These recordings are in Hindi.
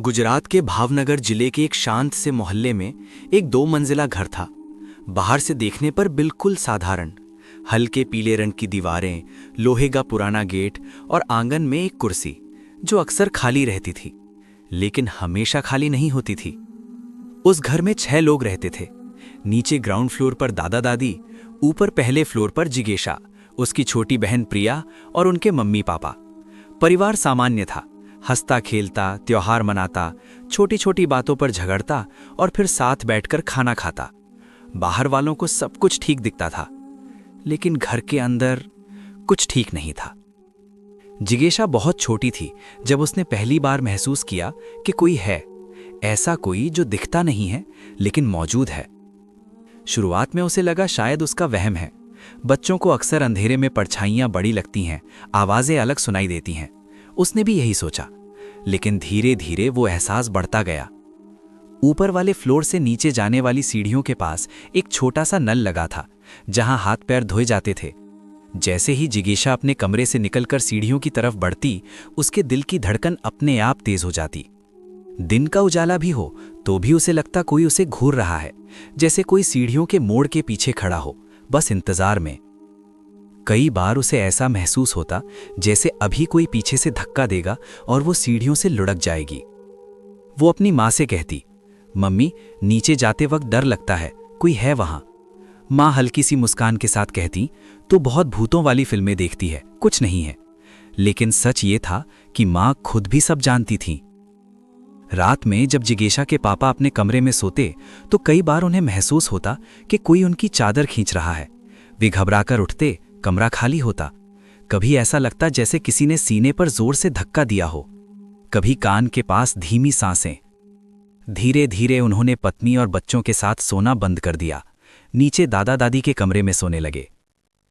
गुजरात के भावनगर जिले के एक शांत से मोहल्ले में एक 2 मंजिला घर था। बाहर से देखने पर बिल्कुल साधारण, हल्के पीले रंग की दीवारें, लोहे का पुराना गेट और आंगन में एक कुर्सी जो अक्सर खाली रहती थी, लेकिन हमेशा खाली नहीं होती थी। उस घर में 6 लोग रहते थे। नीचे ग्राउंड फ्लोर पर दादा दादी, ऊपर पहले फ्लोर पर जिगेशा, उसकी छोटी बहन प्रिया और उनके मम्मी पापा। परिवार सामान्य था, हंसता खेलता, त्योहार मनाता, छोटी छोटी बातों पर झगड़ता और फिर साथ बैठकर खाना खाता। बाहर वालों को सब कुछ ठीक दिखता था, लेकिन घर के अंदर कुछ ठीक नहीं था। जिगेशा बहुत छोटी थी जब उसने पहली बार महसूस किया कि कोई है, ऐसा कोई जो दिखता नहीं है लेकिन मौजूद है। शुरुआत में उसे लगा शायद उसका वहम है। बच्चों को अक्सर अंधेरे में परछाइयां बड़ी लगती हैं, आवाजें अलग सुनाई देती हैं। उसने भी यही सोचा, लेकिन धीरे धीरे वो एहसास बढ़ता गया। ऊपर वाले फ्लोर से नीचे जाने वाली सीढ़ियों के पास एक छोटा सा नल लगा था, जहां हाथ पैर धोए जाते थे। जैसे ही जिगेशा अपने कमरे से निकलकर सीढ़ियों की तरफ बढ़ती, उसके दिल की धड़कन अपने आप तेज हो जाती। दिन का उजाला भी हो तो भी उसे लगता कोई उसे घूर रहा है, जैसे कोई सीढ़ियों के मोड़ के पीछे खड़ा हो, बस इंतजार में। कई बार उसे ऐसा महसूस होता जैसे अभी कोई पीछे से धक्का देगा और वो सीढ़ियों से लुढ़क जाएगी। वो अपनी माँ से कहती, मम्मी नीचे जाते वक्त डर लगता है, कोई है वहां। माँ हल्की सी मुस्कान के साथ कहती, तो बहुत भूतों वाली फिल्में देखती है, कुछ नहीं है। लेकिन सच ये था कि माँ खुद भी सब जानती थी। रात में जब जिगेशा के पापा अपने कमरे में सोते तो कई बार उन्हें महसूस होता कि कोई उनकी चादर खींच रहा है। वे घबराकर उठते, कमरा खाली होता। कभी ऐसा लगता जैसे किसी ने सीने पर जोर से धक्का दिया हो, कभी कान के पास धीमी सांसें। धीरे धीरे उन्होंने पत्नी और बच्चों के साथ सोना बंद कर दिया, नीचे दादा दादी के कमरे में सोने लगे।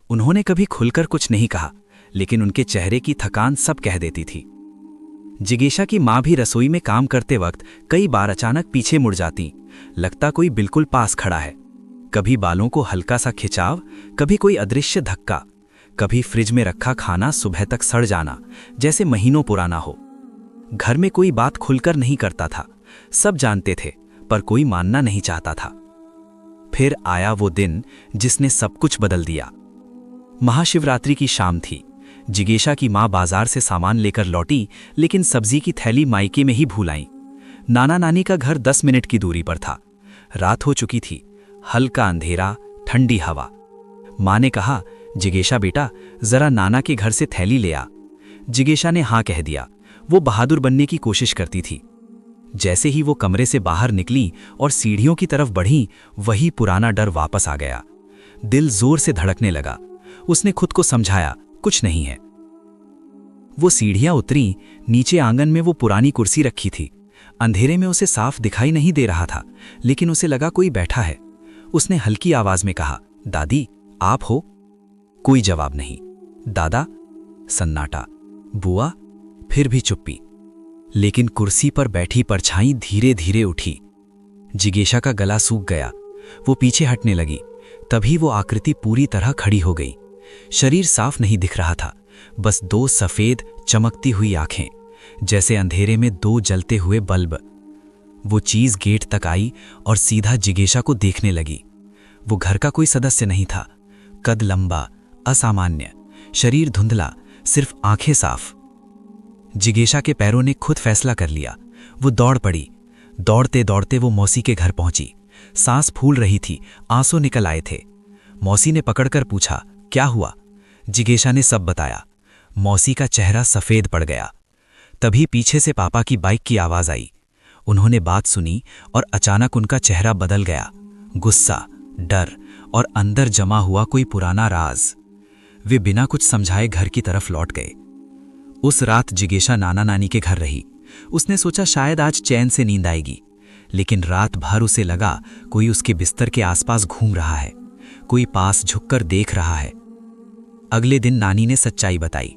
उन्होंने कभी खुलकर कुछ नहीं कहा, लेकिन उनके चेहरे की थकान सब कह देती थी। जिगेशा की माँ भी रसोई में काम करते वक्त कई बार अचानक पीछे मुड़ जाती, लगता कोई बिल्कुल पास खड़ा है। कभी बालों को हल्का सा खिंचाव, कभी कोई अदृश्य धक्का, कभी फ्रिज में रखा खाना सुबह तक सड़ जाना, जैसे महीनों पुराना हो। घर में कोई बात खुलकर नहीं करता था, सब जानते थे पर कोई मानना नहीं चाहता था। फिर आया वो दिन जिसने सब कुछ बदल दिया। महाशिवरात्रि की शाम थी। जिगेशा की माँ बाजार से सामान लेकर लौटी, लेकिन सब्जी की थैली मायके में ही भूल आई। नाना नानी का घर 10 मिनट की दूरी पर था। रात हो चुकी थी, हल्का अंधेरा, ठंडी हवा। माँ ने कहा, जिगेशा बेटा जरा नाना के घर से थैली ले आ। जिगेशा ने हाँ कह दिया। वो बहादुर बनने की कोशिश करती थी। जैसे ही वो कमरे से बाहर निकली और सीढ़ियों की तरफ बढ़ी, वही पुराना डर वापस आ गया। दिल जोर से धड़कने लगा। उसने खुद को समझाया, कुछ नहीं है। वो सीढ़ियां उतरी, नीचे आंगन में वो पुरानी कुर्सी रखी थी। अंधेरे में उसे साफ दिखाई नहीं दे रहा था, लेकिन उसे लगा कोई बैठा है। उसने हल्की आवाज में कहा, दादी आप हो? कोई जवाब नहीं। दादा? सन्नाटा। बुआ? फिर भी चुप्पी। लेकिन कुर्सी पर बैठी परछाई धीरे धीरे उठी। जिगेशा का गला सूख गया। वो पीछे हटने लगी। तभी वो आकृति पूरी तरह खड़ी हो गई। शरीर साफ नहीं दिख रहा था, बस 2 सफेद चमकती हुई आंखें, जैसे अंधेरे में 2 जलते हुए बल्ब। वो चीज गेट तक आई और सीधा जिगेशा को देखने लगी। वो घर का कोई सदस्य नहीं था। कद लंबा, असामान्य, शरीर धुंधला, सिर्फ आंखें साफ। जिगेशा के पैरों ने खुद फैसला कर लिया। वो दौड़ पड़ी। दौड़ते दौड़ते वो मौसी के घर पहुंची। सांस फूल रही थी, आंसू निकल आए थे। मौसी ने पकड़कर पूछा, क्या हुआ? जिगेशा ने सब बताया। मौसी का चेहरा सफेद पड़ गया। तभी पीछे से पापा की बाइक की आवाज आई। उन्होंने बात सुनी और अचानक उनका चेहरा बदल गया। गुस्सा, डर और अंदर जमा हुआ कोई पुराना राज। वे बिना कुछ समझाए घर की तरफ लौट गए। उस रात जिगेशा नाना नानी के घर रही। उसने सोचा शायद आज चैन से नींद आएगी, लेकिन रात भर उसे लगा कोई उसके बिस्तर के आसपास घूम रहा है, कोई पास झुककर देख रहा है। अगले दिन नानी ने सच्चाई बताई।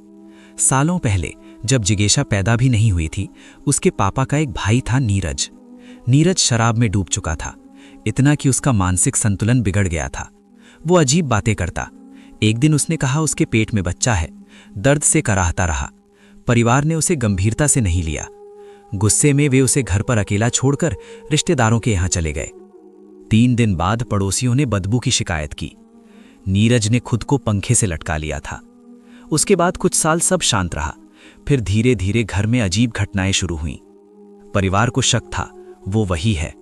सालों पहले जब जिगेशा पैदा भी नहीं हुई थी, उसके पापा का एक भाई था नीरज। नीरज शराब में डूब चुका था, इतना कि उसका मानसिक संतुलन बिगड़ गया था। वो अजीब बातें करता। एक दिन उसने कहा उसके पेट में बच्चा है। दर्द से कराहता रहा। परिवार ने उसे गंभीरता से नहीं लिया। गुस्से में वे उसे घर पर अकेला छोड़कर रिश्तेदारों के यहाँ चले गए। 3 दिन बाद पड़ोसियों ने बदबू की शिकायत की। नीरज ने खुद को पंखे से लटका लिया था। उसके बाद कुछ साल सब शांत रहा। फिर धीरे धीरे घर में अजीब घटनाएं शुरू हुईं। परिवार को शक था वो वही है।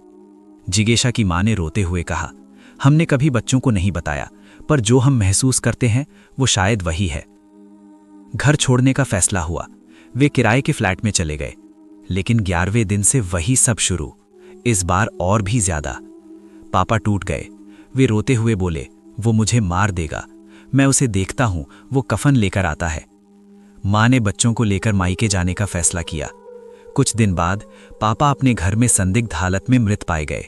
जिगेशा की मां ने रोते हुए कहा, हमने कभी बच्चों को नहीं बताया, पर जो हम महसूस करते हैं वो शायद वही है। घर छोड़ने का फैसला हुआ। वे किराए के फ्लैट में चले गए। लेकिन 11वें दिन से वही सब शुरू, इस बार और भी ज्यादा। पापा टूट गए। वे रोते हुए बोले, वो मुझे मार देगा। मैं उसे देखता हूं, वो कफन लेकर आता है। मां ने बच्चों को लेकर मायके जाने का फैसला किया। कुछ दिन बाद पापा अपने घर में संदिग्ध हालत में मृत पाए गए।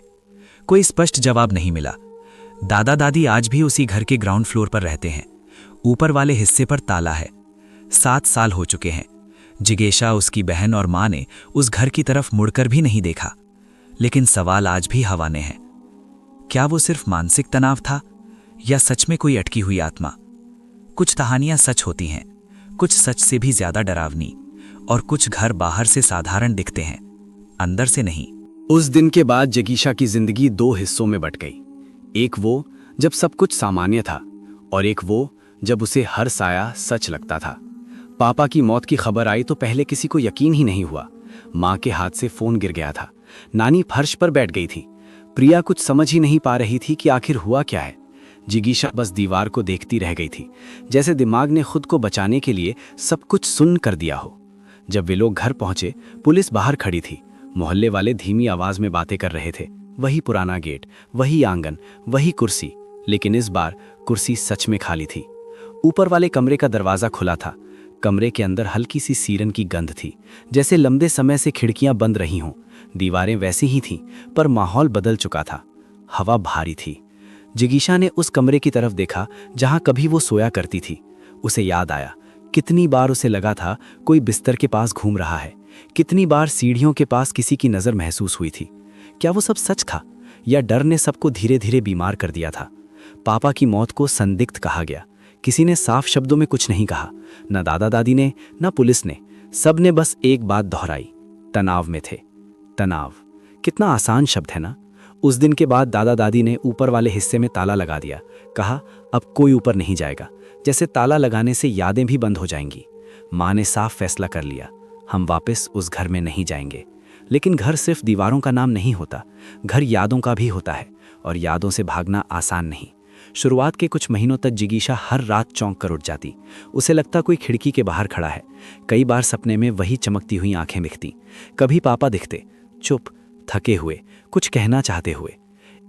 कोई स्पष्ट जवाब नहीं मिला। दादा दादी आज भी उसी घर के ग्राउंड फ्लोर पर रहते हैं। ऊपर वाले हिस्से पर ताला है। 7 साल हो चुके हैं। जिगेशा, उसकी बहन और मां ने उस घर की तरफ मुड़कर भी नहीं देखा। लेकिन सवाल आज भी हवा में है। क्या वो सिर्फ मानसिक तनाव था या सच में कोई अटकी हुई आत्मा? कुछ कहानियां सच होती हैं, कुछ सच से भी ज्यादा डरावनी, और कुछ घर बाहर से साधारण दिखते हैं, अंदर से नहीं। उस दिन के बाद जिगीशा की जिंदगी 2 हिस्सों में बट गई। एक वो जब सब कुछ सामान्य था, और एक वो जब उसे हर साया सच लगता था। पापा की मौत की खबर आई तो पहले किसी को यकीन ही नहीं हुआ। माँ के हाथ से फोन गिर गया था। नानी फर्श पर बैठ गई थी। प्रिया कुछ समझ ही नहीं पा रही थी कि आखिर हुआ क्या है। जिगीशा बस दीवार को देखती रह गई थी, जैसे दिमाग ने खुद को बचाने के लिए सब कुछ सुन कर दिया हो। जब वे लोग घर पहुंचे, पुलिस बाहर खड़ी थी। मोहल्ले वाले धीमी आवाज में बातें कर रहे थे। वही पुराना गेट, वही आंगन, वही कुर्सी, लेकिन इस बार कुर्सी सच में खाली थी। ऊपर वाले कमरे का दरवाजा खुला था। कमरे के अंदर हल्की सी सीरन की गंध थी, जैसे लंबे समय से खिड़कियां बंद रही हों। दीवारें वैसी ही थीं, पर माहौल बदल चुका था। हवा भारी थी। जिगीशा ने उस कमरे की तरफ देखा जहां कभी वो सोया करती थी। उसे याद आया, कितनी बार उसे लगा था कोई बिस्तर के पास घूम रहा है। कितनी बार सीढ़ियों के पास किसी की नज़र महसूस हुई थी। क्या वो सब सच था, या डर ने सबको धीरे धीरे बीमार कर दिया था? पापा की मौत को संदिग्ध कहा गया। किसी ने साफ शब्दों में कुछ नहीं कहा, न दादा दादी ने, न पुलिस ने। सब ने बस एक बात दोहराई, तनाव में थे। तनाव, कितना आसान शब्द है ना। उस दिन के बाद दादा दादी ने ऊपर वाले हिस्से में ताला लगा दिया। कहा, अब कोई ऊपर नहीं जाएगा, जैसे ताला लगाने से यादें भी बंद हो जाएंगी। माँ ने साफ फैसला कर लिया, हम वापस उस घर में नहीं जाएंगे। लेकिन घर सिर्फ दीवारों का नाम नहीं होता, घर यादों का भी होता है, और यादों से भागना आसान नहीं। शुरुआत के कुछ महीनों तक जिगीशा हर रात चौंक कर उठ जाती। उसे लगता कोई खिड़की के बाहर खड़ा है। कई बार सपने में वही चमकती हुई आंखें दिखती। कभी पापा दिखते, चुप, थके हुए, कुछ कहना चाहते हुए।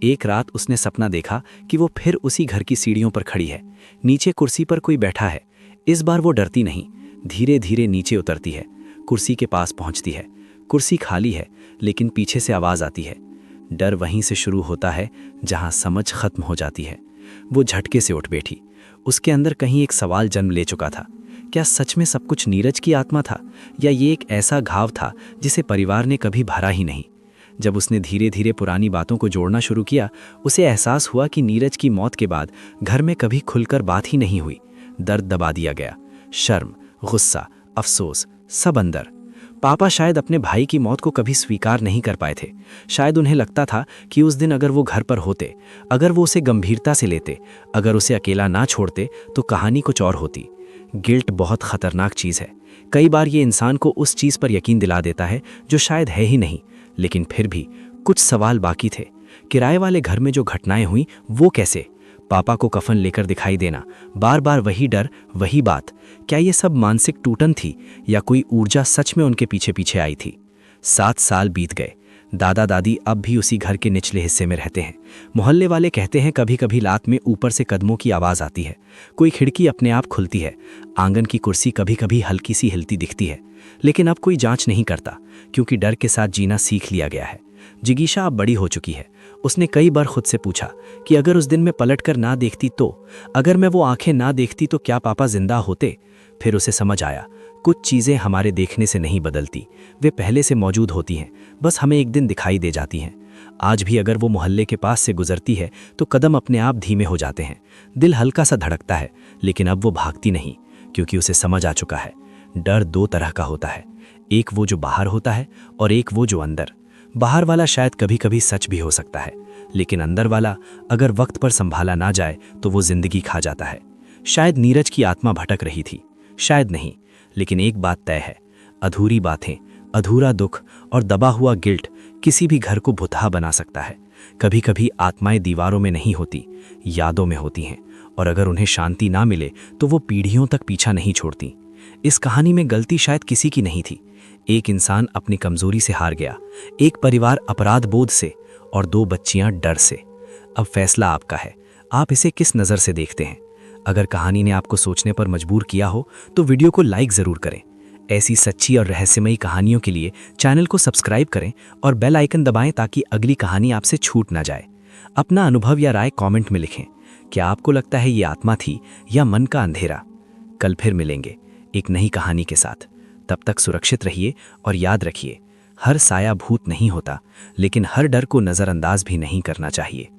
एक रात उसने सपना देखा कि वो फिर उसी घर की सीढ़ियों पर खड़ी है। नीचे कुर्सी पर कोई बैठा है। इस बार वो डरती नहीं, धीरे धीरे नीचे उतरती है। कुर्सी के पास पहुंचती है। कुर्सी खाली है, लेकिन पीछे से आवाज आती है। डर वहीं से शुरू होता है जहां समझ खत्म हो जाती है। वो झटके से उठ बैठी। उसके अंदर कहीं एक सवाल जन्म ले चुका था। क्या सच में सब कुछ नीरज की आत्मा था, या ये एक ऐसा घाव था जिसे परिवार ने कभी भरा ही नहीं? जब उसने धीरे धीरे पुरानी बातों को जोड़ना शुरू किया, उसे एहसास हुआ कि नीरज की मौत के बाद घर में कभी खुलकर बात ही नहीं हुई। दर्द दबा दिया गया, शर्म, गुस्सा, अफसोस, सब अंदर। पापा शायद अपने भाई की मौत को कभी स्वीकार नहीं कर पाए थे। शायद उन्हें लगता था कि उस दिन अगर वो घर पर होते, अगर वो उसे गंभीरता से लेते, अगर उसे अकेला ना छोड़ते, तो कहानी कुछ और होती। गिल्ट बहुत खतरनाक चीज़ है। कई बार ये इंसान को उस चीज़ पर यकीन दिला देता है जो शायद है ही नहीं। लेकिन फिर भी कुछ सवाल बाकी थे। किराए वाले घर में जो घटनाएं हुई, वो कैसे? पापा को कफन लेकर दिखाई देना, बार बार वही डर, वही बात। क्या ये सब मानसिक टूटन थी, या कोई ऊर्जा सच में उनके पीछे पीछे आई थी? 7 साल बीत गए। दादा दादी अब भी उसी घर के निचले हिस्से में रहते हैं। मोहल्ले वाले कहते हैं कभी कभी रात में ऊपर से कदमों की आवाज़ आती है। कोई खिड़की अपने आप खुलती है। आंगन की कुर्सी कभी कभी हल्की सी हिलती दिखती है। लेकिन अब कोई जांच नहीं करता, क्योंकि डर के साथ जीना सीख लिया गया है। जिगीशा अब बड़ी हो चुकी है। उसने कई बार खुद से पूछा कि अगर उस दिन मैं पलटकर ना देखती तो, अगर मैं वो आंखें ना देखती तो क्या पापा जिंदा होते? फिर उसे समझ आया, कुछ चीज़ें हमारे देखने से नहीं बदलती, वे पहले से मौजूद होती हैं, बस हमें एक दिन दिखाई दे जाती हैं। आज भी अगर वो मोहल्ले के पास से गुजरती है तो कदम अपने आप धीमे हो जाते हैं। दिल हल्का सा धड़कता है, लेकिन अब वो भागती नहीं, क्योंकि उसे समझ आ चुका है, डर 2 तरह का होता है। एक वो जो बाहर होता है और एक वो जो अंदर। बाहर वाला शायद कभी कभी सच भी हो सकता है, लेकिन अंदर वाला अगर वक्त पर संभाला ना जाए तो वो जिंदगी खा जाता है। शायद नीरज की आत्मा भटक रही थी, शायद नहीं, लेकिन एक बात तय है, अधूरी बातें, अधूरा दुख और दबा हुआ गिल्ट किसी भी घर को भुतहा बना सकता है। कभी कभी आत्माएं दीवारों में नहीं होती, यादों में होती हैं, और अगर उन्हें शांति ना मिले तो वो पीढ़ियों तक पीछा नहीं छोड़ती। इस कहानी में गलती शायद किसी की नहीं थी। एक इंसान अपनी कमजोरी से हार गया, एक परिवार अपराध बोध से, और दो बच्चियां डर से। अब फैसला आपका है, आप इसे किस नज़र से देखते हैं। अगर कहानी ने आपको सोचने पर मजबूर किया हो तो वीडियो को लाइक ज़रूर करें। ऐसी सच्ची और रहस्यमयी कहानियों के लिए चैनल को सब्सक्राइब करें और बेल आइकन दबाएं ताकि अगली कहानी आपसे छूट ना जाए। अपना अनुभव या राय कमेंट में लिखें। क्या आपको लगता है ये आत्मा थी या मन का अंधेरा? कल फिर मिलेंगे एक नई कहानी के साथ। तब तक सुरक्षित रहिए और याद रखिए, हर साया भूत नहीं होता, लेकिन हर डर को नज़रअंदाज भी नहीं करना चाहिए।